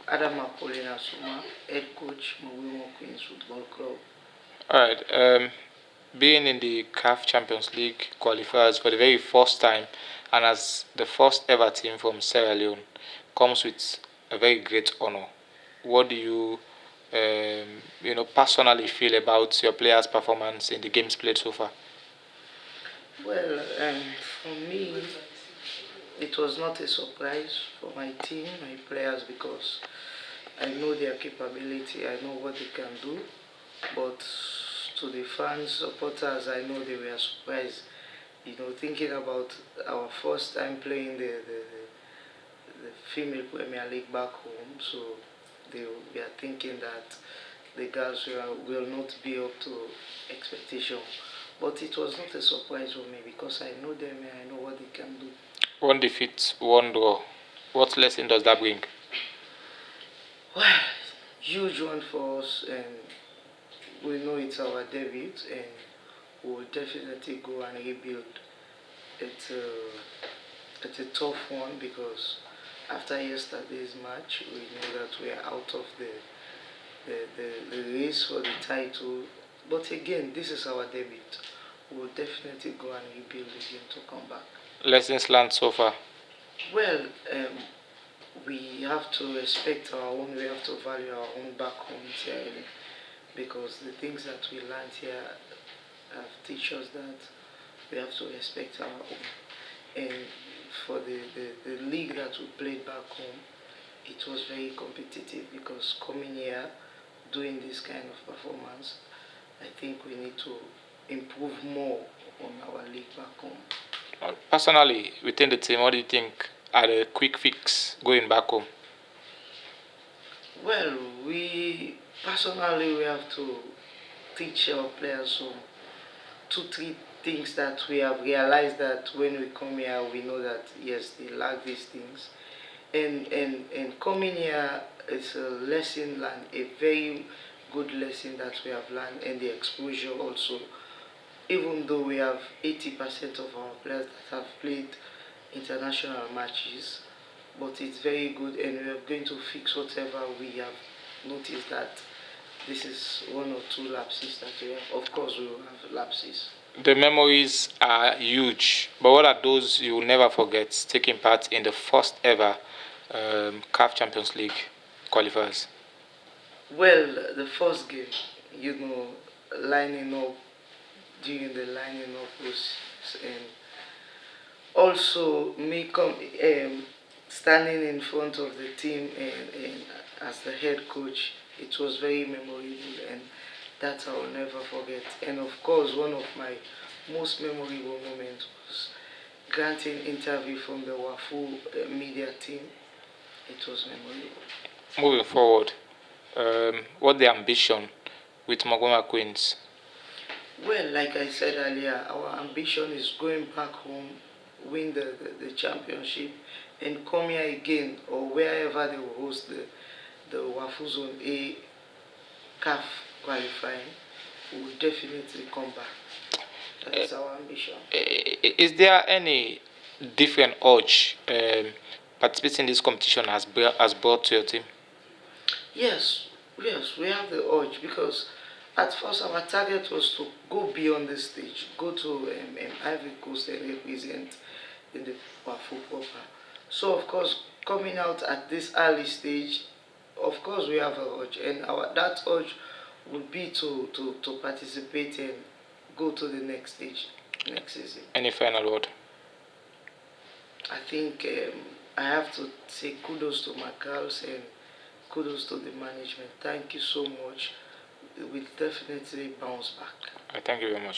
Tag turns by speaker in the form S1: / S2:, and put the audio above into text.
S1: Suma, head coach, Rehme Queens Football Club.
S2: All right. Being in the CAF Champions League qualifiers for the very first time, and as the first ever team from Sierra Leone, comes with a very great honor. What do personally feel about your players' performance in the games played so far?
S1: Well, for me, it was not a surprise for my team, my players, because I know their capability, I know what they can do. But to the fans, supporters, I know they were surprised. Thinking about our first time playing the female Premier League back home, so they were thinking that the girls will not be up to expectation. But it was not a surprise for me because I know them and I know what they can do.
S2: One defeat, one draw. What lesson does that bring?
S1: Well, huge one for us, and we know it's our debut, and we'll definitely go and rebuild. It's a tough one because after yesterday's match, we know that we are out of the race for the title. But again, this is our debut. We'll definitely go and rebuild again to come back.
S2: Lessons learned so far.
S1: Well, we have to respect our own, we have to value our own back home here, because the things that we learned here have teach us that we have to respect our own. And for the league that we played back home, it was very competitive because coming here, doing this kind of performance, I think we need to improve more on our league back home.
S2: Personally, within the team, what do you think are the quick fix going back home?
S1: Well, we personally we have to teach our players some 2, 3 things that we have realized that when we come here we know that yes they lack these things, and coming here is a lesson learned, a very good lesson that we have learned, and the exposure also. Even though we have 80% of our players that have played international matches, but it's very good, and we are going to fix whatever we have noticed that this is 1 or 2 lapses that we have. Of course, we will have lapses.
S2: The memories are huge, but what are those you will never forget taking part in the first ever CAF Champions League qualifiers?
S1: Well, the first game, lining up during the lining up process, and also me standing in front of the team, and as the head coach, it was very memorable, and that I will never forget. And of course, one of my most memorable moments was granting interview from the Wafu media team. It was memorable.
S2: Moving forward, what the ambition with Magoma Queens?
S1: Well, like I said earlier, our ambition is going back home, win the championship, and come here again, or wherever they will host the Wafu Zone A CAF qualifying. We will definitely come back. That is our ambition.
S2: Is there any different urge participating in this competition has brought to your team?
S1: Yes, yes, we have the urge because at first our target was to go beyond the stage, go to Ivory Coast and represent in the Wafu proper. So of course, coming out at this early stage, of course we have a urge, and that urge would be to participate and go to the next stage next season.
S2: Any final word?
S1: I think I have to say kudos to my girls and kudos to the management. Thank you so much. We definitely bounce back.
S2: Thank you very much.